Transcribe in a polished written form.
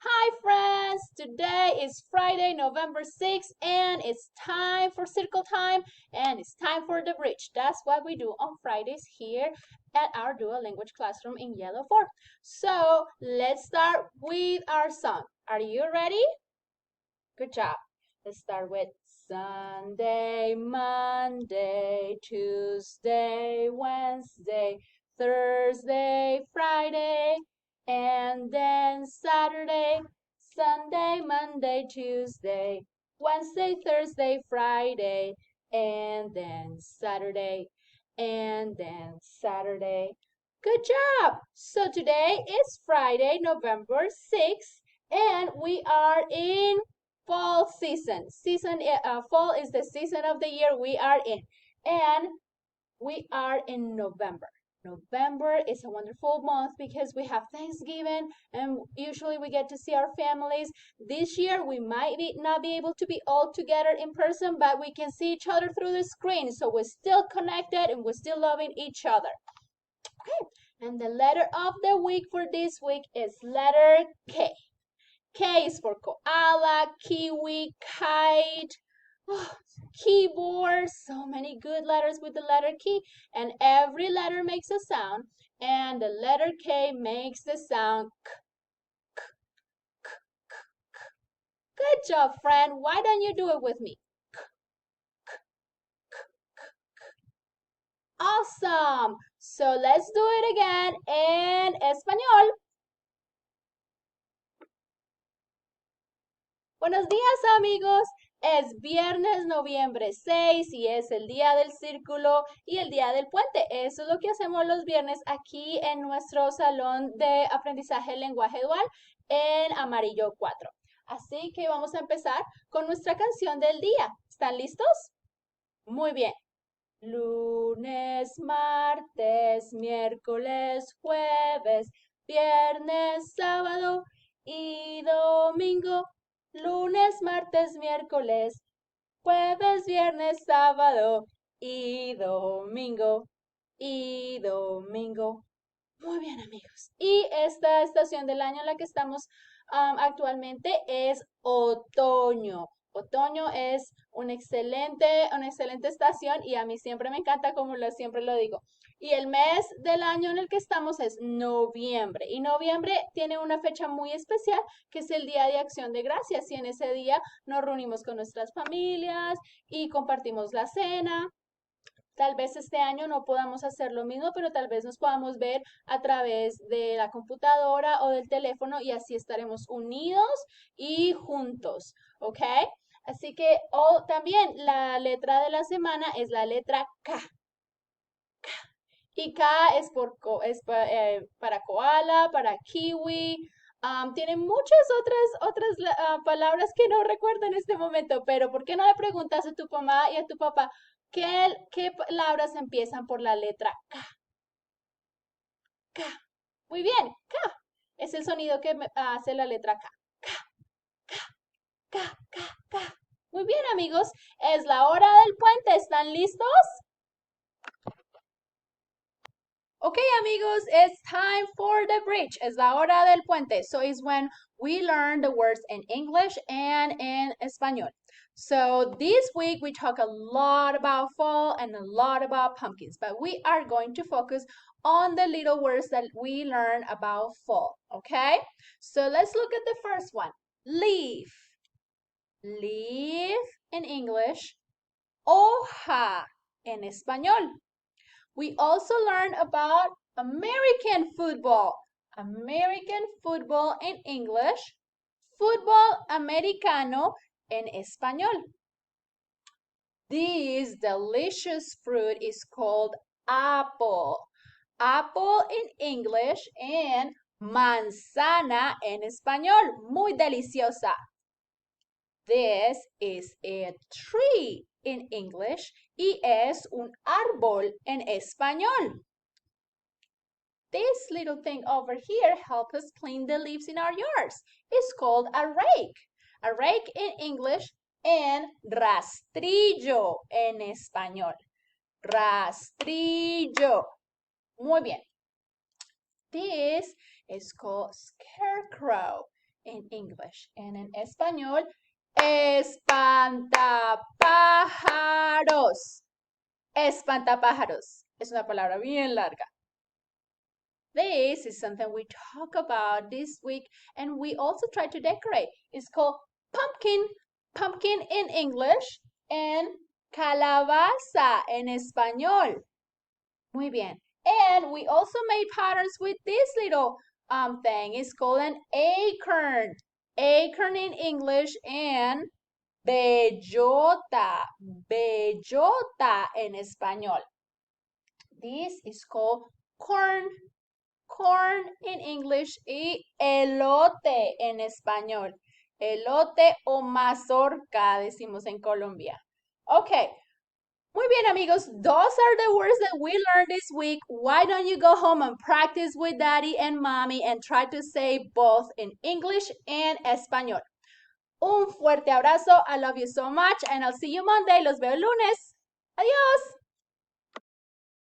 Hi friends! Today is Friday, November 6th, and it's time for circle time and it's time for the bridge. That's what we do on Fridays here at our dual language classroom in Yellow 4. So let's start with our song. Are you ready? Good job. Let's start with Sunday, Monday, Tuesday, Wednesday, Thursday, Friday, and then Saturday, Sunday, Monday, Tuesday, Wednesday, Thursday, Friday, and then Saturday, and then Saturday. Good job! So today is Friday, November 6th, and we are in fall season. Fall is the season of the year we are in, and we are in November. November is a wonderful month because we have Thanksgiving and usually we get to see our families. This year we might not be able to be all together in person, but we can see each other through the screen. So we're still connected and we're still loving each other. Okay, and the letter of the week for this week is letter K. K is for koala, kiwi, kite, keyboard. So many good letters with the letter K. And every letter makes a sound. And the letter K makes the sound K, K, K, K, K. Good job, friend. Why don't you do it with me? K, K, K, K, K. Awesome. So let's do it again in español. Buenos días amigos, es viernes noviembre 6 y es el día del círculo y el día del puente. Eso es lo que hacemos los viernes aquí en nuestro salón de aprendizaje del lenguaje dual en amarillo 4. Así que vamos a empezar con nuestra canción del día. ¿Están listos? Muy bien. Lunes, martes, miércoles, jueves, viernes, sábado y domingo. Lunes, martes, miércoles, jueves, viernes, sábado y domingo. Y domingo. Muy bien, amigos. Y esta estación del año en la que estamos actualmente es otoño. Otoño es una excelente estación y a mí siempre me encanta como siempre lo digo. Y el mes del año en el que estamos es noviembre. Y noviembre tiene una fecha muy especial que es el Día de Acción de Gracias. Y en ese día nos reunimos con nuestras familias y compartimos la cena. Tal vez este año no podamos hacer lo mismo, pero tal vez nos podamos ver a través de la computadora o del teléfono y así estaremos unidos y juntos, ¿ok? Así que también la letra de la semana es la letra K. K. Y K es, para koala, para kiwi. Tiene muchas otras palabras que no recuerdo en este momento, pero ¿por qué no le preguntas a tu mamá y a tu papá qué palabras empiezan por la letra K? K. Muy bien, K. Es el sonido que hace la letra K. K, K, K, K, K. Muy bien, amigos. Es la hora del puente. ¿Están listos? Okay, amigos, it's time for the bridge. Es la hora del puente. So it's when we learn the words in English and in Espanol. So this week we talk a lot about fall and a lot about pumpkins, but we are going to focus on the little words that we learn about fall, okay? So let's look at the first one. Leaf. Leaf in English. Hoja in Espanol. We also learned about American football. American football in English. Fútbol americano en español. This delicious fruit is called apple. Apple in English and manzana en español. Muy deliciosa. This is a tree in English y es un árbol en español. This little thing over here helps us clean the leaves in our yards. It's called a rake. A rake in English and rastrillo en español. Rastrillo. Muy bien. This is called scarecrow. in English. And in español, espantapájaros. Espantapájaros. Es una palabra bien larga. This is something we talk about this week and we also try to decorate. It's called pumpkin. Pumpkin in English and calabaza en español. Muy bien. And we also made patterns with this little thing. It's called an acorn. Acorn in English and bellota. Bellota en español. This is called corn. Corn in English y elote en español. Elote o mazorca, decimos en Colombia. Okay. Muy bien, amigos. Those are the words that we learned this week. Why don't you go home and practice with daddy and mommy and try to say both in English and español. Un fuerte abrazo. I love you so much and I'll see you Monday. Los veo el lunes. Adiós.